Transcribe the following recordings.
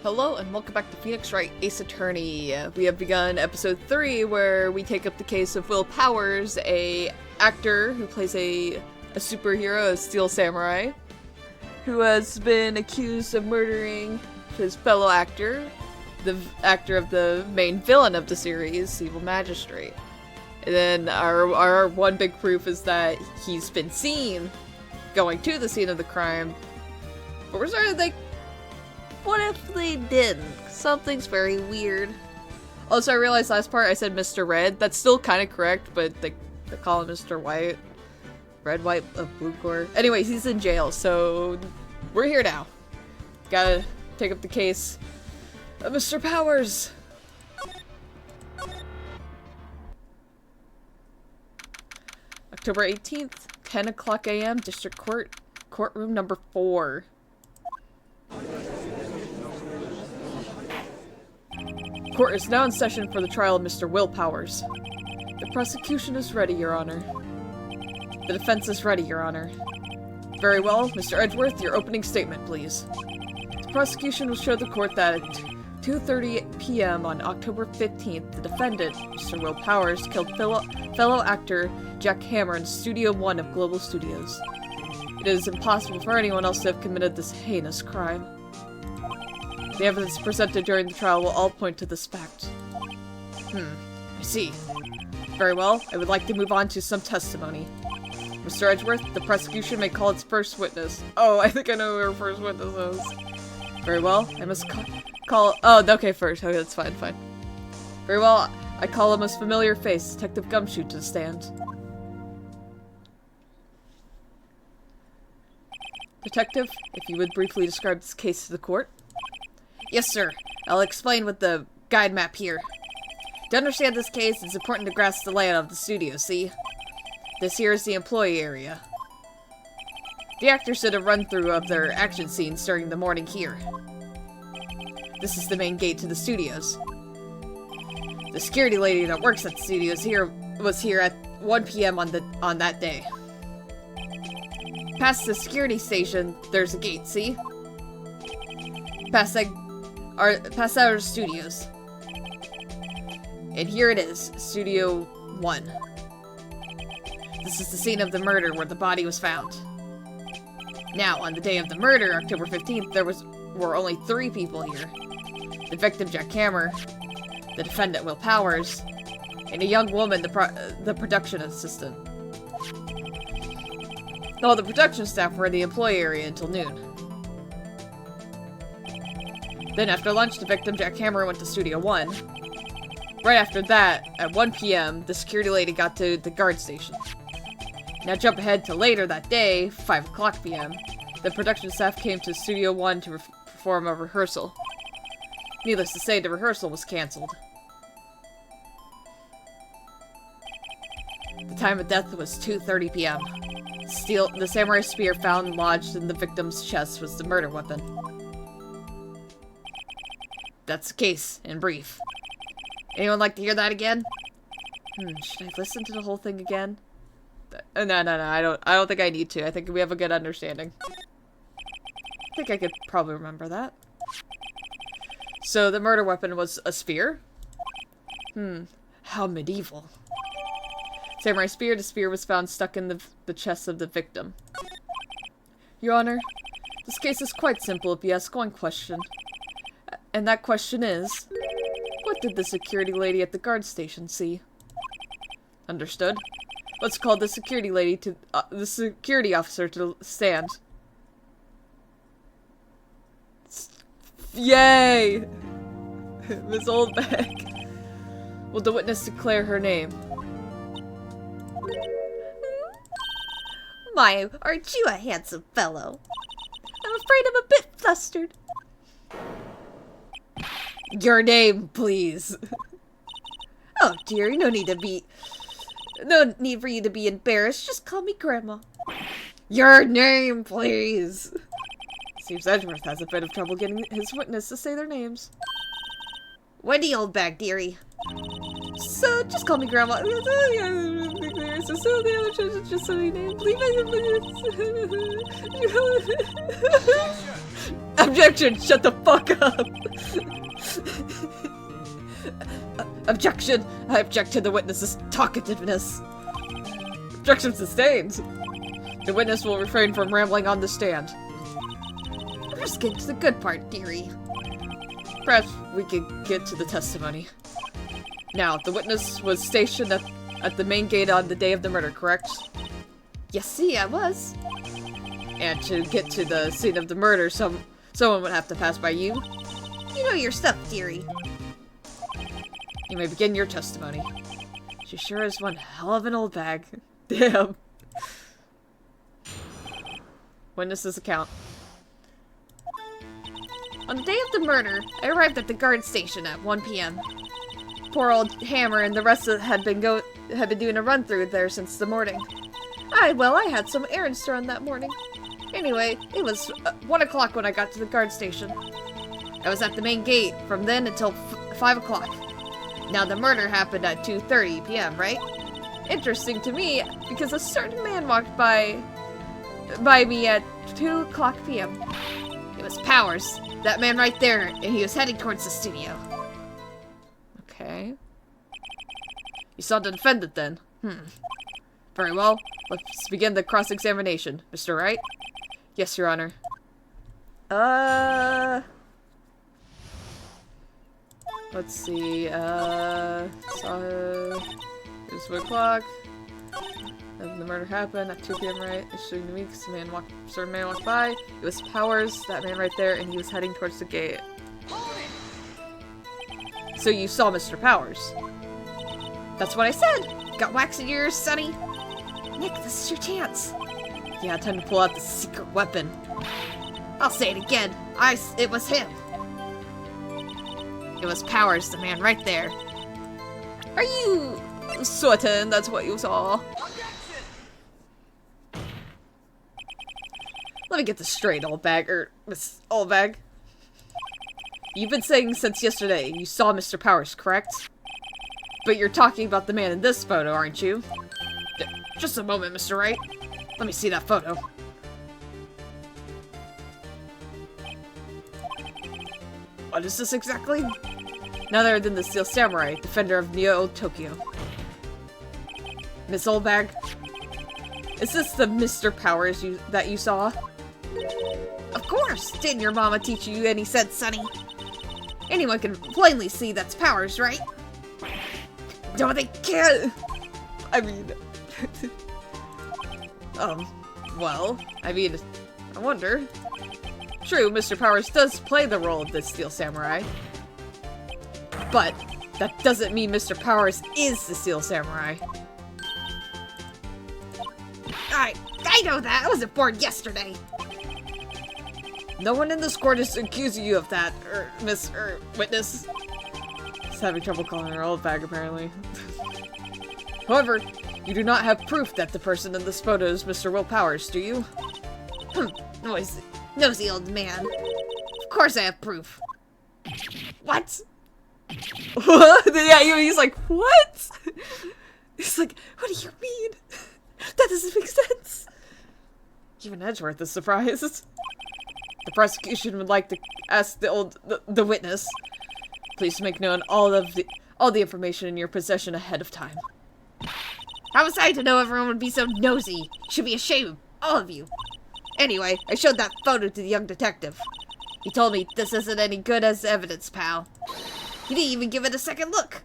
Hello and welcome back to Phoenix Wright, Ace Attorney. We have begun episode 3 where we take up the case of Will Powers, a actor who plays a superhero, a steel samurai, who has been accused of murdering his fellow actor, the actor of the main villain of the series, Evil Magistrate. And then our one big proof is that he's been seen going to the scene of the crime, but we're sort of like, what if they didn't? Something's very weird. Also, I realized last part I said Mr. Red. That's still kind of correct, but they call him Mr. White. Red, white, blue core. Anyways, he's in jail, so we're here now. Gotta take up the case of Mr. Powers. October 18th, 10 o'clock a.m., District Court, courtroom number 4. Court is now in session for the trial of Mr. Will Powers. The prosecution is ready, Your Honor. The defense is ready, Your Honor. Very well, Mr. Edgeworth, your opening statement, please. The prosecution will show the court that at 2:30 p.m. on October 15th, the defendant, Mr. Will Powers, killed fellow actor Jack Hammer in Studio 1 of Global Studios. It is impossible for anyone else to have committed this heinous crime. The evidence presented during the trial will all point to this fact. I see. Very well, I would like to move on to some testimony. Mr. Edgeworth, the prosecution may call its first witness. Oh, I think I know who our first witness is. Very well, I must call- Oh, okay, first. Okay, that's fine. Very well, I call a most familiar face, Detective Gumshoe, to the stand. Detective, if you would briefly describe this case to the court. Yes, sir. I'll explain with the guide map here. To understand this case, it's important to grasp the layout of the studio, see? This here is the employee area. The actors did a run-through of their action scenes during the morning here. This is the main gate to the studios. The security lady that works at the studios was here at 1 p.m. on that day. Past the security station, there's a gate, see? Past that are studios. And here it is, Studio 1. This is the scene of the murder where the body was found. Now, on the day of the murder, October 15th, there were only 3 people here. The victim, Jack Hammer, the defendant, Will Powers, and a young woman, the production assistant. All the production staff were in the employee area until noon. Then after lunch, the victim, Jack Hammer, went to Studio 1. Right after that, at 1 p.m., the security lady got to the guard station. Now jump ahead to later that day, 5 o'clock p.m., the production staff came to Studio 1 to perform a rehearsal. Needless to say, the rehearsal was cancelled. The time of death was 2:30 p.m. The samurai spear found lodged in the victim's chest was the murder weapon. That's the case, in brief. Anyone like to hear that again? Should I listen to the whole thing again? No, I don't think I need to. I think we have a good understanding. I think I could probably remember that. So, the murder weapon was a spear? How medieval. Samurai spear. The spear was found stuck in the chest of the victim. Your Honor, this case is quite simple if you ask one question. And that question is, what did the security lady at the guard station see? Understood. Let's call the security lady to the security officer to stand. Yay! Miss Oldbag. Will the witness declare her name? My, aren't you a handsome fellow? I'm afraid I'm a bit flustered. Your name, please. Oh dear, no need for you to be embarrassed. Just call me Grandma. Your name, please. Seems Edgeworth has a bit of trouble getting his witness to say their names. Wendy Oldbag, dearie. So, just call me Grandma. So the other judge just say my name. Objection! Shut the fuck up! Objection! I object to the witness's talkativeness. Objection sustained. The witness will refrain from rambling on the stand. Let's get to the good part, dearie. Perhaps we could get to the testimony. Now, the witness was stationed at the main gate on the day of the murder, correct? Yes, see, I was. And to get to the scene of the murder, someone would have to pass by you. You know your stuff, dearie. You may begin your testimony. She sure is one hell of an old bag. Damn. Witness's account. On the day of the murder, I arrived at the guard station at 1 p.m. Poor old Hammer and the rest had been doing a run-through there since the morning. I had some errands to run that morning. Anyway, it was 1 o'clock when I got to the guard station. I was at the main gate from then until 5 o'clock. Now, the murder happened at 2:30 p.m., right? Interesting to me, because a certain man walked by me at 2 o'clock p.m. It was Powers, that man right there, and he was heading towards the studio. Okay. You saw the defendant then? Very well. Let's begin the cross-examination. Mr. Wright? Yes, Your Honor. Let's see, it was 1 o'clock. The murder happened at 2 p.m., right? It's shooting to me because a certain man walked by. It was Powers, that man right there, and he was heading towards the gate. So you saw Mr. Powers? That's what I said! Got wax in your ears, Sonny? Nick, this is your chance. Yeah, time to pull out the secret weapon. I'll say it again. It was him. It was Powers, the man right there. Are you certain that's what you saw? Let me get this straight, Oldbag, Miss Oldbag. You've been saying since yesterday you saw Mr. Powers, correct? But you're talking about the man in this photo, aren't you? Just a moment, Mr. Wright. Let me see that photo. What is this exactly? None other than the Steel Samurai, defender of Neo Tokyo. Miss Oldbag, is this the Mr. Powers that you saw? Of course! Didn't your mama teach you any sense, Sonny? Anyone can plainly see that's Powers, right? No, they can't! I mean... well, I wonder. True, Mr. Powers does play the role of the Steel Samurai. But that doesn't mean Mr. Powers is the Steel Samurai. I know that! I wasn't born yesterday! No one in this court is accusing you of that, witness. He's having trouble calling her Oldbag, apparently. However, you do not have proof that the person in this photo is Mr. Will Powers, do you? Nosy old man. Of course I have proof. What? What? Yeah, he's like, what? He's like, what do you mean? That doesn't make sense. Even Edgeworth is surprised. The prosecution would like to ask the witness, please make known all the information in your possession ahead of time. How was I to know everyone would be so nosy? You should be ashamed, all of you. Anyway, I showed that photo to the young detective. He told me this isn't any good as evidence, pal. He didn't even give it a second look.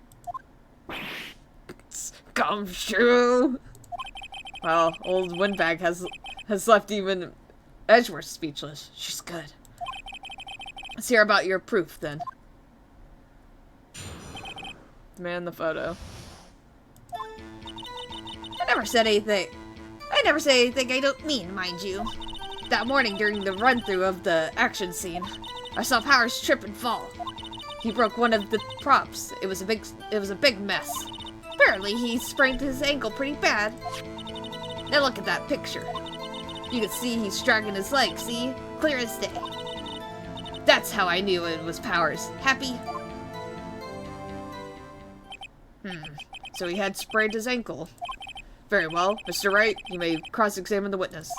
Gumshoe. Well, old Windbag has left even Edgeworth speechless. She's good. Let's hear about your proof, then. The man in the photo. I never said anything I don't mean, mind you. That morning during the run-through of the action scene, I saw Powers trip and fall. He broke one of the props. It was a big mess. Apparently, he sprained his ankle pretty bad. Now look at that picture. You can see he's dragging his leg, see? Clear as day. That's how I knew it was Powers. Happy? So he had sprained his ankle. Very well. Mr. Wright, you may cross-examine the witness.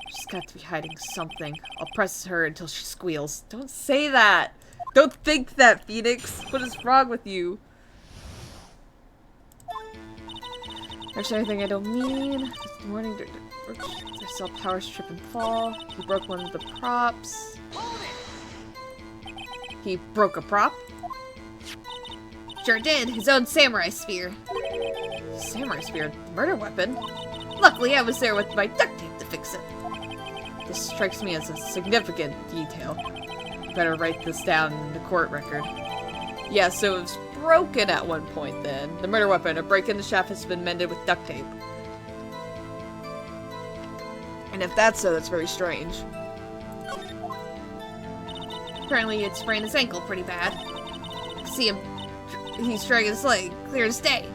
Just got to be hiding something. I'll press her until she squeals. Don't say that! Don't think that, Phoenix! What is wrong with you? There's anything I don't mean. This morning, I saw Powers trip and fall. He broke one of the props. He broke a prop? Sure did. His own samurai spear. Samurai spear? Murder weapon? Luckily, I was there with my duct tape to fix it. This strikes me as a significant detail. Better write this down in the court record. Yeah, so it was broken at one point then. The murder weapon, a break in the shaft, has been mended with duct tape. And if that's so, that's very strange. Apparently it sprained his ankle pretty bad. See him, he's dragging his leg, clear as day.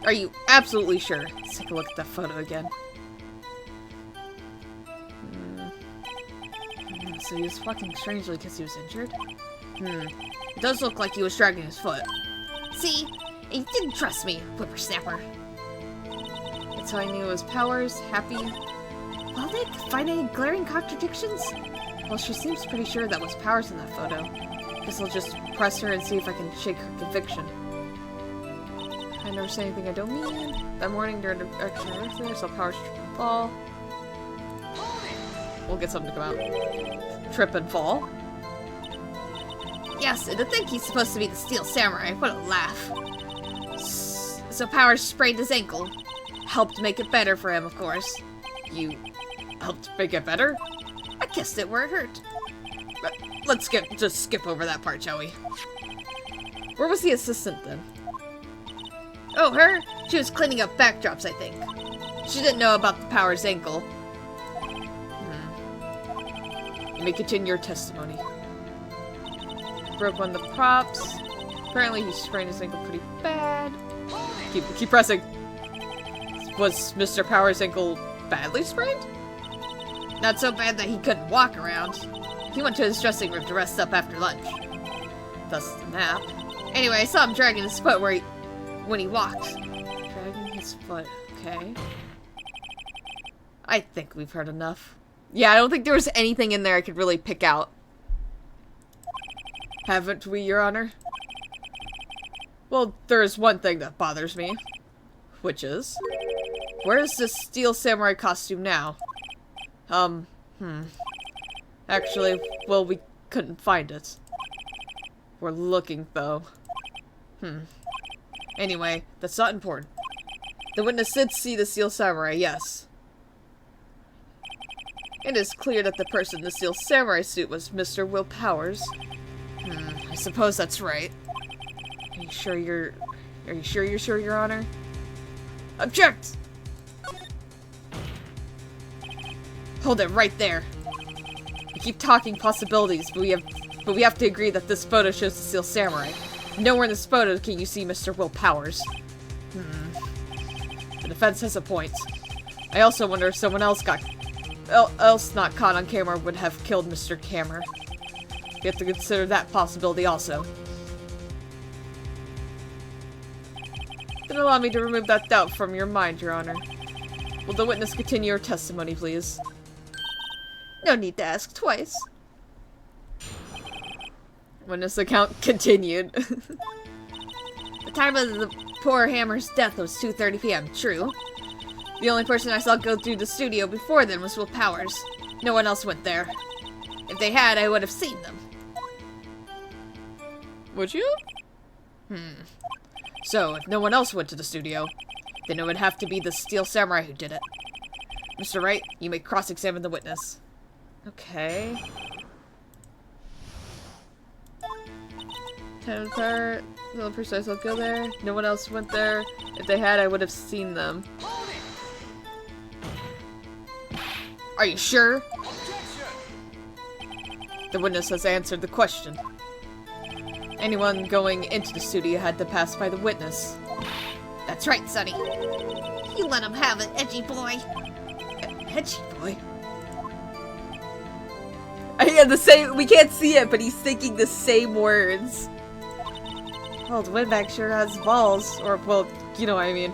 Are you absolutely sure? Let's take a look at that photo again. So he was walking strangely because he was injured? It does look like he was dragging his foot. See? And you didn't trust me, whippersnapper. That's how I knew it was Powers. Happy. Well, Nick, find any glaring contradictions? Well, she seems pretty sure that was Powers in that photo. Guess I'll just press her and see if I can shake her conviction. I never say anything I don't mean. That morning during the action I saw Powers trip and fall. We'll get something to come out. Trip and fall? Yes, and to think he's supposed to be the Steel Samurai. What a laugh. So Powers sprained his ankle. Helped make it better for him, of course. You helped make it better? I kissed it where it hurt. Let's just skip over that part, shall we? Where was the assistant then? Oh, her? She was cleaning up backdrops, I think. She didn't know about the Powers ankle. You may continue your testimony. Broke one of the props. Apparently he sprained his ankle pretty bad. Keep pressing. Was Mr. Powers' ankle badly sprained? Not so bad that he couldn't walk around. He went to his dressing room to rest up after lunch. Thus the nap. Anyway, I saw him dragging his foot when he walked. Dragging his foot, okay. I think we've heard enough. Yeah, I don't think there was anything in there I could really pick out. Haven't we, Your Honor? Well, there is one thing that bothers me. Which is? Where is this Steel Samurai costume now? Actually, well, we couldn't find it. We're looking, though. Anyway, that's not important. The witness did see the Steel Samurai, yes. It is clear that the person in the Steel Samurai suit was Mr. Will Powers. I suppose that's right. Are you sure you're sure, Your Honor? Object! Hold it right there. We keep talking possibilities, but we have to agree that this photo shows the Steel Samurai. Nowhere in this photo can you see Mr. Will Powers. The defense has a point. I also wonder if someone else not caught on camera would have killed Mr. Hammer. You have to consider that possibility also. Then allow me to remove that doubt from your mind, Your Honor. Will the witness continue her testimony, please? No need to ask twice. Witness account continued. The time of the poor Hammer's death was 2:30 p.m., true. The only person I saw go through the studio before then was Will Powers. No one else went there. If they had, I would have seen them. Would you? So, if no one else went to the studio, then it would have to be the Steel Samurai who did it. Mr. Wright, you may cross-examine the witness. Okay. Time of the little precise, I'll go there. No one else went there. If they had, I would have seen them. Are you sure? The witness has answered the question. Anyone going into the studio had to pass by the witness. That's right, Sonny. You let him have it, edgy boy. Edgy boy? Yeah, the same. We can't see it, but he's thinking the same words. Well, the windbag sure has balls. Or, well, you know what I mean.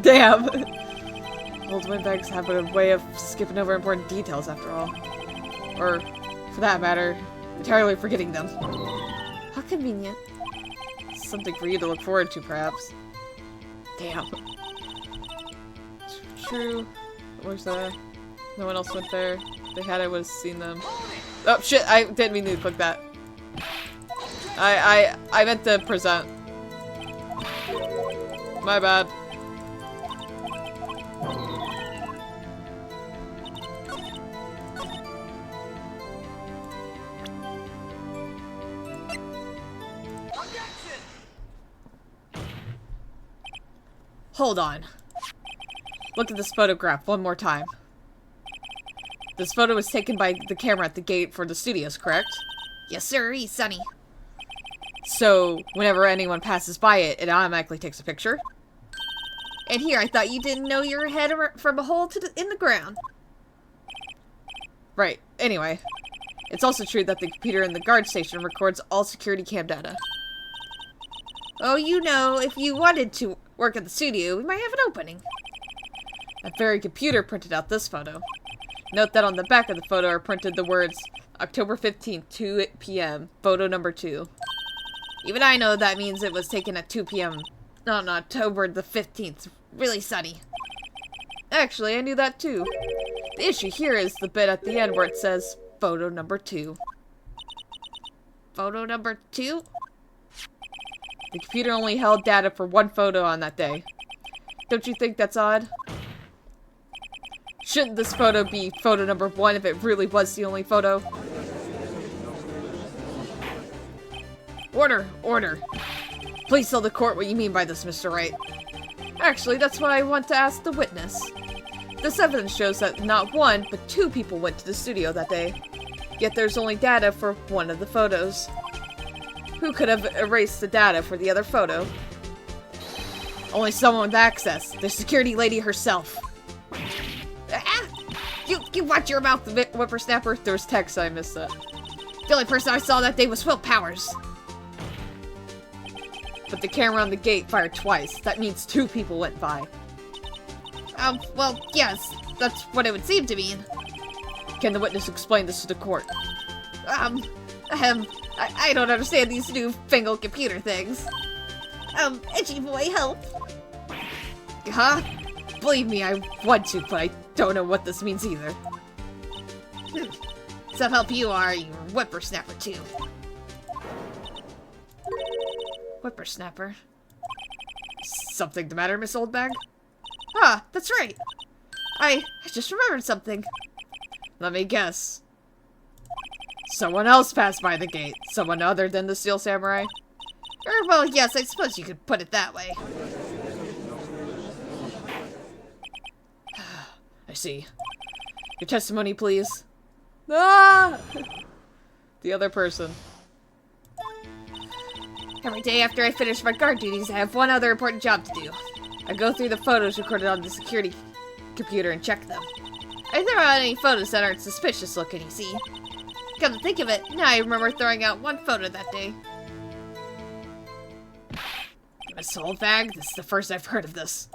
Damn. Old windbags have a way of skipping over important details, after all. Or, for that matter, entirely forgetting them. How convenient. Something for you to look forward to, perhaps. Damn. True. Where's that? No one else went there. If they had, I would have seen them. Oh, shit! I didn't mean to click that. I meant to present. My bad. Hold on. Look at this photograph one more time. This photo was taken by the camera at the gate for the studios, correct? Yes, sir, Sonny. So, whenever anyone passes by it, it automatically takes a picture? And here, I thought you didn't know your head from a hole in the ground. Right. Anyway, it's also true that the computer in the guard station records all security cam data. Oh, you know, if you wanted to work at the studio, we might have an opening. That very computer printed out this photo. Note that on the back of the photo are printed the words, October 15th, 2 p.m., photo number 2. Even I know that means it was taken at 2 p.m. on October the 15th. Really sunny. Actually, I knew that too. The issue here is the bit at the end where it says, photo number 2. Photo number 2? The computer only held data for one photo on that day. Don't you think that's odd? Shouldn't this photo be photo number 1 if it really was the only photo? Order! Order! Please tell the court what you mean by this, Mr. Wright. Actually, that's what I want to ask the witness. This evidence shows that not 1, but 2 people went to the studio that day. Yet there's only data for one of the photos. Who could have erased the data for the other photo? Only someone with access. The security lady herself. You watch your mouth, whippersnapper. There was text, I missed that. The only person I saw that day was Will Powers. But the camera on the gate fired twice. That means 2 people went by. Well, yes. That's what it would seem to mean. Can the witness explain this to the court? I don't understand these newfangled computer things. Edgy boy, help. Huh? Believe me, I want to, but I don't know what this means either. So help you are, you whippersnapper too. Whippersnapper? Something the matter, Miss Oldbag? Ah, that's right. I just remembered something. Let me guess. Someone else passed by the gate. Someone other than the Steel Samurai? Well, yes, I suppose you could put it that way. I see. Your testimony, please. Ah! The other person. Every day after I finish my guard duties, I have one other important job to do. I go through the photos recorded on the security computer and check them. I throw out any photos that aren't suspicious looking, you see. Come to think of it, now I remember throwing out one photo that day. Miss Oldbag, this is the first I've heard of this.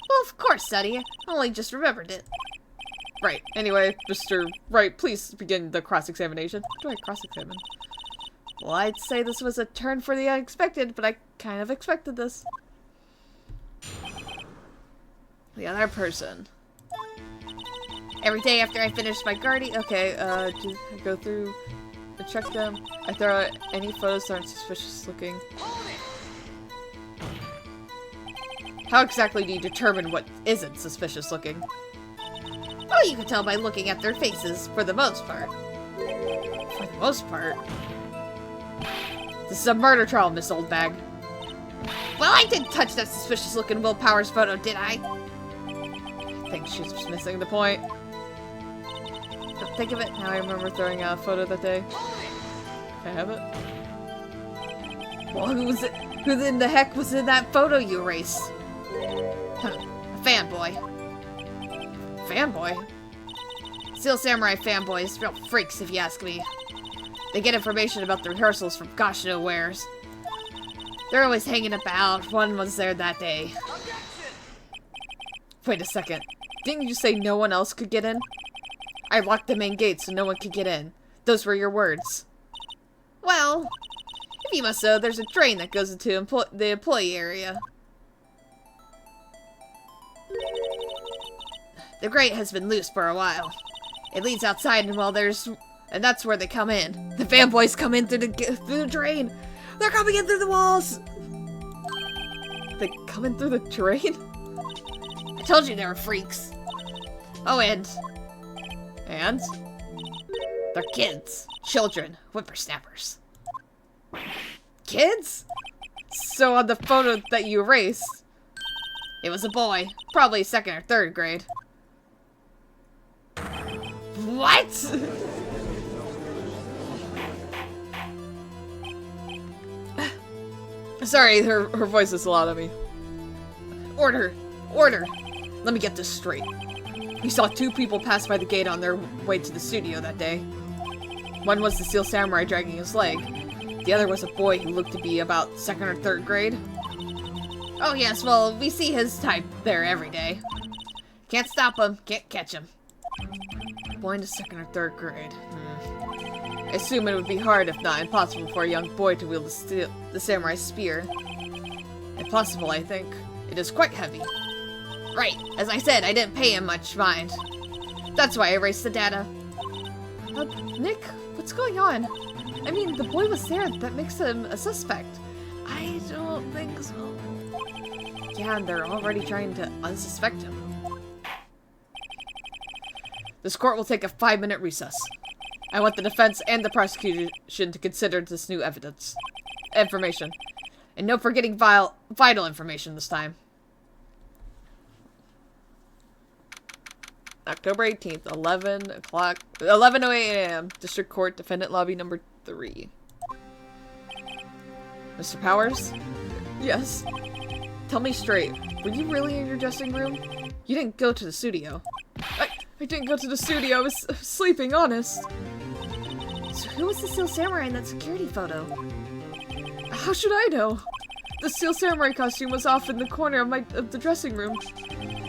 Well, of course, Sonny. I only just remembered it. Right. Anyway, Mr. Wright, please begin the cross-examination. Do I cross-examine? Well, I'd say this was a turn for the unexpected, but I kind of expected this. The other person. Every day after I finish my guard Okay, do I go through and check them? I throw out any photos that aren't suspicious looking. How exactly do you determine what isn't suspicious looking? Oh, you can tell by looking at their faces, for the most part. For the most part? This is a murder trial, Miss Oldbag. Well, I didn't touch that suspicious-looking Will Powers photo, did I? I think she's missing the point. But think of it, now I remember throwing out a photo that day. Can I have it? Well, who in the heck was in that photo you erased? Huh, a fanboy. Fanboy? Steel Samurai fanboys, real freaks if you ask me. They get information about the rehearsals from gosh knows wheres. They're always hanging about. One was there that day. Wait a second. Didn't you say no one else could get in? I locked the main gate so no one could get in. Those were your words. Well, if you must know, there's a drain that goes into the employee area. The grate has been loose for a while. It leads outside, and that's where they come in. The fanboys come in through the drain. They're coming in through the walls. They come in through the drain? I told you they were freaks. Oh, and they're kids, children, whippersnappers. Kids? So on the photo that you erased, it was a boy, probably 2nd or 3rd grade. What? Sorry, her voice is loud on me. Order! Let me get this straight. We saw 2 people pass by the gate on their way to the studio that day. One was the Steel Samurai dragging his leg. The other was a boy who looked to be about 2nd or 3rd grade. Oh yes, well, we see his type there every day. Can't stop him, can't catch him. Boy in the 2nd or 3rd grade. I assume it would be hard, if not impossible, for a young boy to wield the samurai spear. Impossible, I think. It is quite heavy. Right, as I said, I didn't pay him much mind. That's why I erased the data. Nick, what's going on? I mean, the boy was there. That makes him a suspect. I don't think so. Yeah, and they're already trying to unsuspect him. This court will take a 5-minute recess. I want the defense and the prosecution to consider this new information. And no forgetting vital information this time. October 18th, 11:08 a.m. District Court, Defendant Lobby number 3. Mr. Powers? Yes. Tell me straight, were you really in your dressing room? You didn't go to the studio. I didn't go to the studio, I was sleeping, honest. So who was the Steel Samurai in that security photo? How should I know? The Steel Samurai costume was off in the corner of the dressing room.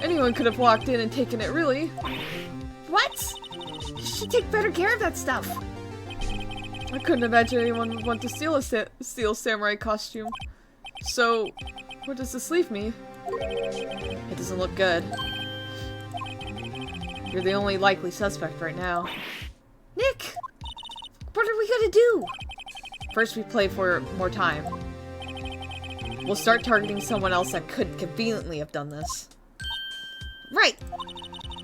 Anyone could have walked in and taken it, really. What? You should take better care of that stuff. I couldn't imagine anyone would want to steal a Steel Samurai costume. So, where does this leave me? It doesn't look good. You're the only likely suspect right now. Nick! What are we gonna do? First, we play for more time. We'll start targeting someone else that could conveniently have done this. Right!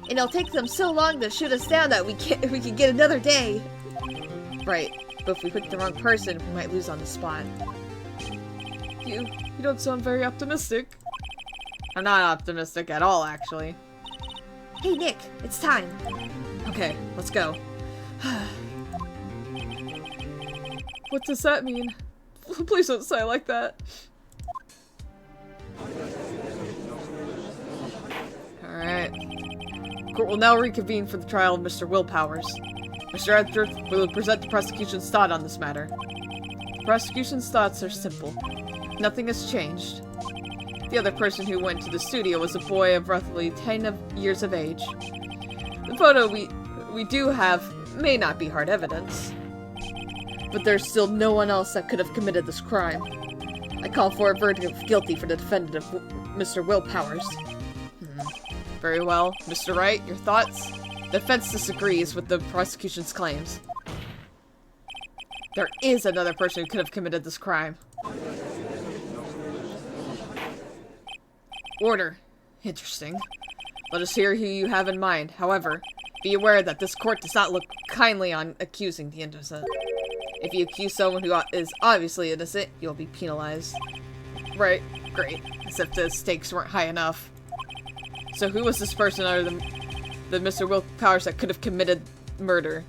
And it'll take them so long to shoot us down that we can get another day. Right, but if we pick the wrong person, we might lose on the spot. You don't sound very optimistic. I'm not optimistic at all, actually. Hey Nick, it's time. Okay, let's go. What does that mean? Please don't say like that. Alright. Court will now reconvene for the trial of Mr. Will Powers. Mr. Edgeworth will present the prosecution's thought on this matter. The prosecution's thoughts are simple. Nothing has changed. The other person who went to the studio was a boy of roughly 10 years of age. The photo we do have may not be hard evidence, but there's still no one else that could have committed this crime. I call for a verdict of guilty for the defendant of Mr. Will Powers. Very well. Mr. Wright, your thoughts? The defense disagrees with the prosecution's claims. There is another person who could have committed this crime. Order. Interesting. Let us hear who you have in mind. However, be aware that this court does not look kindly on accusing the innocent. If you accuse someone who is obviously innocent, you'll be penalized. Right. Great. As if the stakes weren't high enough. So who was this person other than Mr. Will Powers that could have committed murder?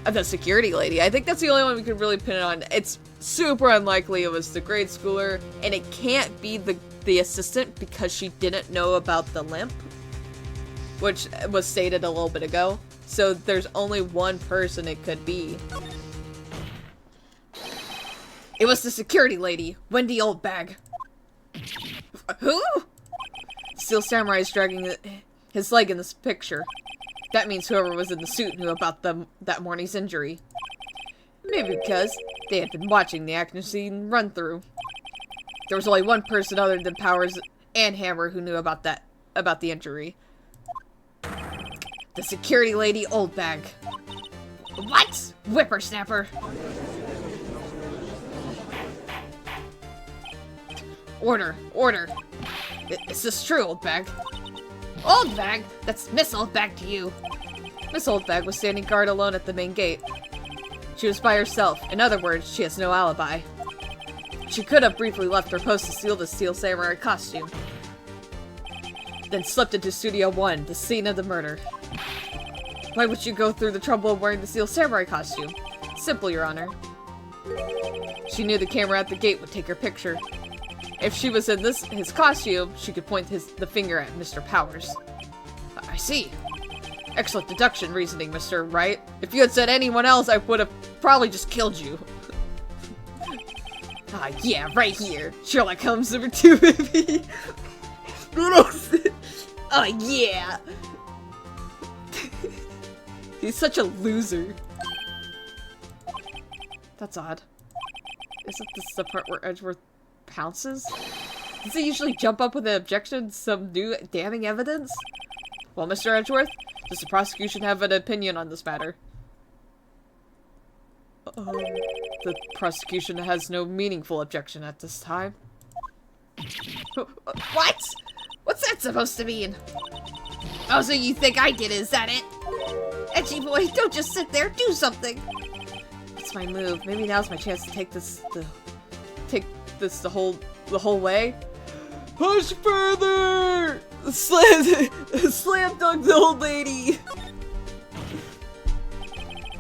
The security lady. I think that's the only one we could really pin it on. It's super unlikely it was the grade schooler, and it can't be the assistant because she didn't know about the limp, which was stated a little bit ago. So there's only one person it could be. It was the security lady, Wendy Oldbag. Who? Steel Samurai is dragging his leg in this picture. That means whoever was in the suit knew about that morning's injury. Maybe because they had been watching the action scene run through. There was only one person other than Powers and Hammer who knew about the injury. The security lady, Oldbag. What? Whippersnapper. Order, order. Is this true, Oldbag? Oldbag? That's Miss Oldbag to you. Miss Oldbag was standing guard alone at the main gate. She was by herself. In other words, she has no alibi. She could have briefly left her post to steal the Steel Samurai costume. Then slipped into Studio 1, the scene of the murder. Why would you go through the trouble of wearing the Steel Samurai costume? Simple, Your Honor. She knew the camera at the gate would take her picture. If she was in his costume, she could point the finger at Mr. Powers. I see. Excellent deduction reasoning, Mr. Wright. If you had said anyone else, I would have probably just killed you. Ah, yeah, right here. Sherlock Holmes #2, baby. Oh, yeah. He's such a loser. That's odd. Isn't this the part where Edgeworth pounces? Does he usually jump up with an objection to some new damning evidence? Well, Mr. Edgeworth, does the prosecution have an opinion on this matter? The prosecution has no meaningful objection at this time. What? What's that supposed to mean? Oh, so you think I did it, is that it? Edgy boy, don't just sit there, do something! That's my move. Maybe now's my chance to take this the whole way. Push further! Slam dunk the old lady!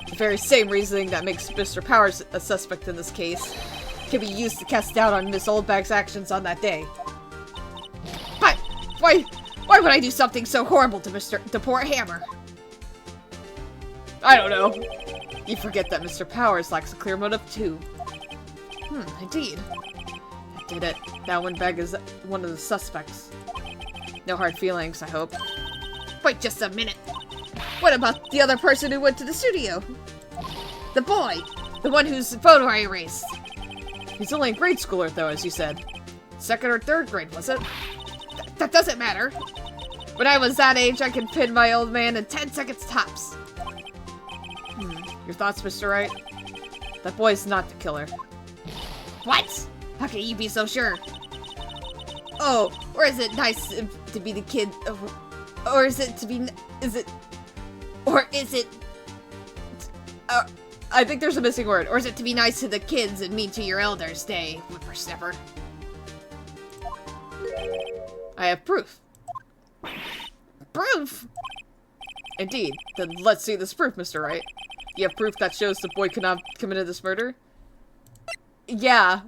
The very same reasoning that makes Mr. Powers a suspect in this case can be used to cast doubt on Miss Oldbag's actions on that day. But why would I do something so horrible to poor Hammer? I don't know. You forget that Mr. Powers lacks a clear motive too. Indeed. That did it. That Oldbag is one of the suspects. No hard feelings, I hope. Wait just a minute. What about the other person who went to the studio? The boy! The one whose photo I erased. He's only a grade schooler though, as you said. 2nd or 3rd grade, was it? That doesn't matter. When I was that age, I could pin my old man in 10 seconds tops. Your thoughts, Mr. Wright? That boy's not the killer. What? How can you be so sure? Oh, or is it nice to be the kid? Or is it to be? I think there's a missing word. Or is it to be nice to the kids and mean to your elders? Stay, whippersnapper. I have proof. Proof? Indeed. Then let's see this proof, Mr. Wright. You have proof that shows the boy could not have committed this murder? Yeah.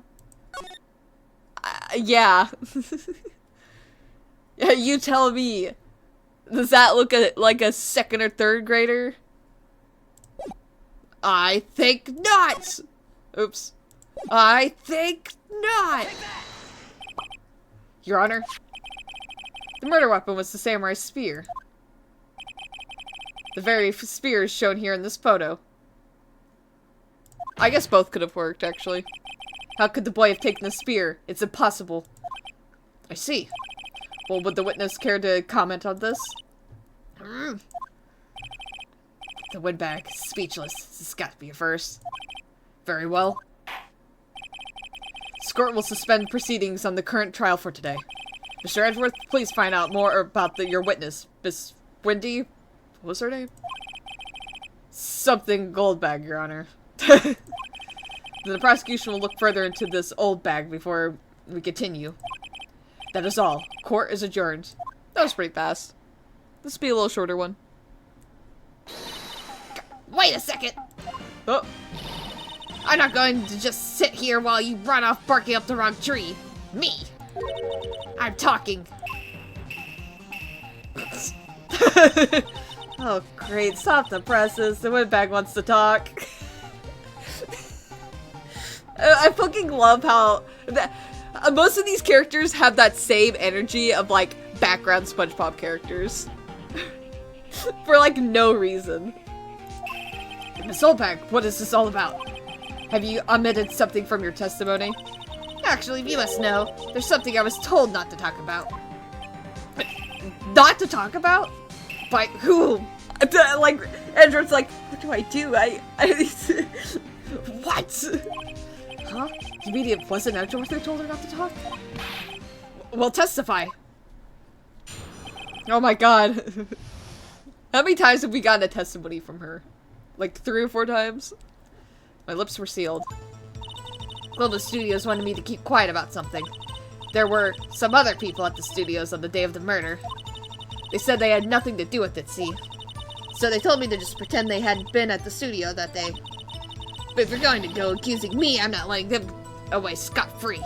Yeah. You tell me. Does that look like a 2nd or 3rd grader? I think not! Oops. I think not! Your Honor, the murder weapon was the samurai spear. The very spear is shown here in this photo. I guess both could have worked, actually. How could the boy have taken the spear? It's impossible. I see. Well, would the witness care to comment on this? The windbag, speechless. This has got to be a first. Very well. This court will suspend proceedings on the current trial for today. Mr. Edgeworth, please find out more about your witness, Miss Wendy. What was her name? Something Goldbag, Your Honor. The prosecution will look further into this Oldbag before we continue. That is all. Court is adjourned. That was pretty fast. This will be a little shorter one. Wait a second! Oh. I'm not going to just sit here while you run off barking up the wrong tree. Me! I'm talking. Oh, great. Stop the presses. The windbag wants to talk. I fucking love how... most of these characters have that same energy of, like, background SpongeBob characters. For, like, no reason. Miss Oldbag, what is this all about? Have you omitted something from your testimony? Actually, you must know, there's something I was told not to talk about. Not to talk about? By who? Like, Edward's like, what do I do? What? Huh? You mean it wasn't Edgeworth who told her not to talk? Well, testify. Oh my god. How many times have we gotten a testimony from her? Like 3 or 4 times? My lips were sealed. Global Studios wanted me to keep quiet about something. There were some other people at the studios on the day of the murder. They said they had nothing to do with it, see? So they told me to just pretend they hadn't been at the studio that day. But if you're going to go accusing me, I'm not letting them away scot-free.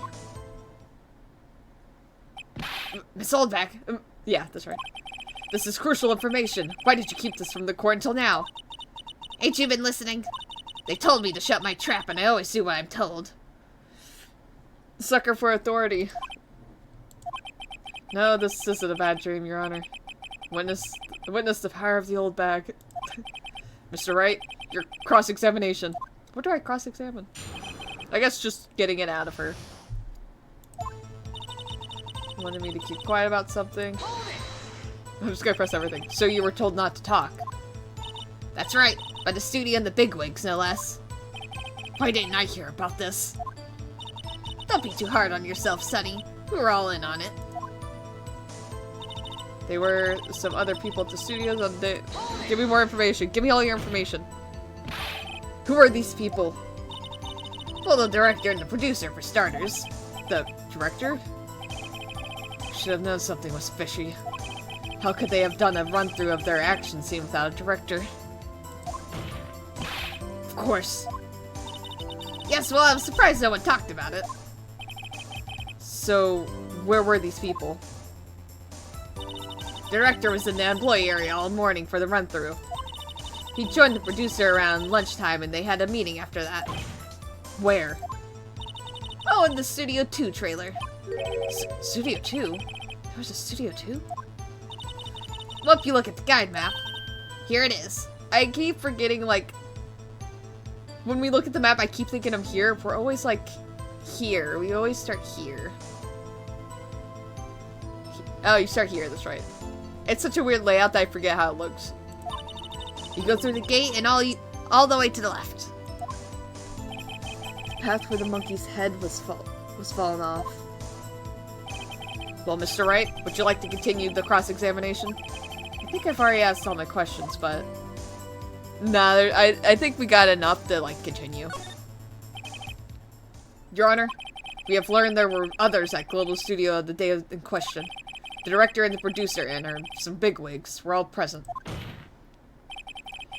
Miss Oldbag. Yeah, that's right. This is crucial information. Why did you keep this from the court until now? Ain't you been listening? They told me to shut my trap, and I always do what I'm told. Sucker for authority. No, this isn't a bad dream, Your Honor. Witness the power of the Oldbag. Mr. Wright, your cross-examination. What do I cross-examine? I guess just getting it out of her. Wanted me to keep quiet about something. I'm just gonna press everything. So you were told not to talk. That's right, by the studio and the bigwigs, no less. Why didn't I hear about this? Don't be too hard on yourself, Sonny. We were all in on it. They were some other people at the studios on the... Give me more information. Give me all your information. Who are these people? Well, the director and the producer, for starters. The director? Should have known something was fishy. How could they have done a run-through of their action scene without a director? Of course. Yes, well, I was surprised no one talked about it. So, where were these people? The director was in the employee area all morning for the run-through. He joined the producer around lunchtime and they had a meeting after that. Where? Oh, in the Studio 2 trailer. Studio 2? There was a Studio 2? Well, if you look at the guide map, here it is. I keep forgetting, like... When we look at the map, I keep thinking I'm here. We're always, like, here. We always start here. Oh, you start here, that's right. It's such a weird layout that I forget how it looks. You go through the gate and all the way to the left. The path where the monkey's head was fallen off. Well, Mr. Wright, would you like to continue the cross-examination? I think I've already asked all my questions, but... Nah, I think we got enough to, like, continue. Your Honor, we have learned there were others at Global Studio the day in question. The director and the producer and some bigwigs were all present.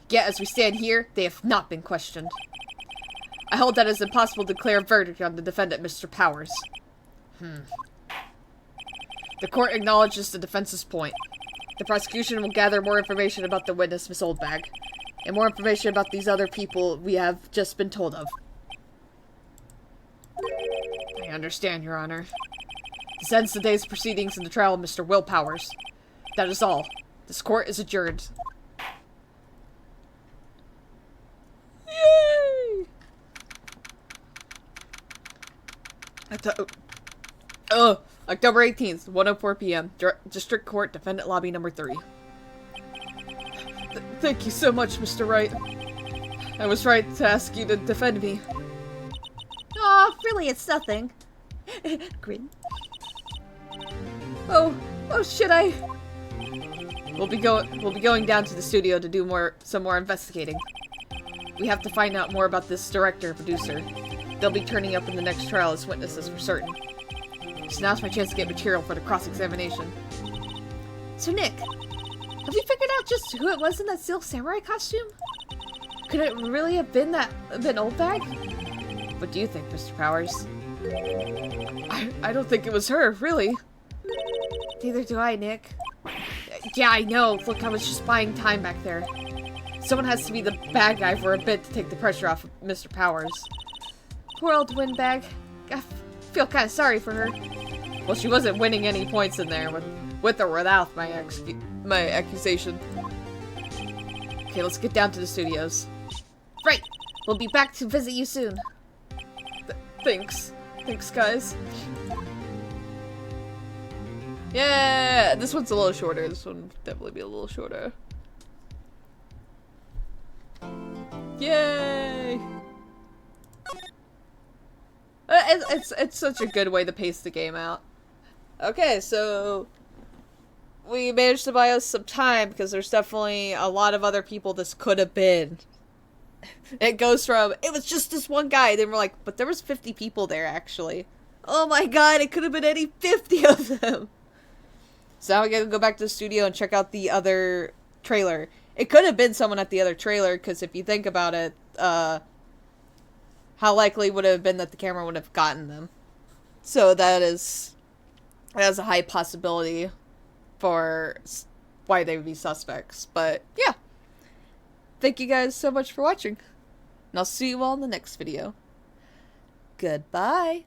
Yet, as we stand here, they have not been questioned. I hold that it is impossible to declare a verdict on the defendant, Mr. Powers. The court acknowledges the defense's point. The prosecution will gather more information about the witness, Miss Oldbag, and more information about these other people we have just been told of. I understand, Your Honor. This ends today's proceedings in the trial of Mr. Will Powers. That is all. This court is adjourned. Yay! October 18th, 1:04 p.m. District Court, Defendant Lobby number 3. Thank you so much, Mr. Wright. I was right to ask you to defend me. Aw, really, it's nothing. Grin. Oh, should I? We'll be going down to the studio to do some more investigating. We have to find out more about this director and producer. They'll be turning up in the next trial as witnesses for certain. So now's my chance to get material for the cross-examination. So Nick, have you figured out just who it was in that silk samurai costume? Could it really have been Oldbag? What do you think, Mr. Powers? I don't think it was her, really. Neither do I, Nick. Yeah, I know. Look, I was just buying time back there. Someone has to be the bad guy for a bit to take the pressure off of Mr. Powers. Poor old windbag. I feel kind of sorry for her. Well, she wasn't winning any points in there with With or without my accusation. Okay, let's get down to the studios. Right. We'll be back to visit you soon. Thanks. Thanks, guys. Yeah, this one's a little shorter. This one will definitely be a little shorter. Yay! It's such a good way to pace the game out. Okay, so we managed to buy us some time because there's definitely a lot of other people this could have been. It goes from, it was just this one guy, then we're like, but there was 50 people there actually. Oh my god, it could have been any 50 of them. So now we gotta go back to the studio and check out the other trailer. It could have been someone at the other trailer, because if you think about it, how likely would it have been that the camera would have gotten them? So that is a high possibility for why they would be suspects. But yeah, thank you guys so much for watching, and I'll see you all in the next video. Goodbye.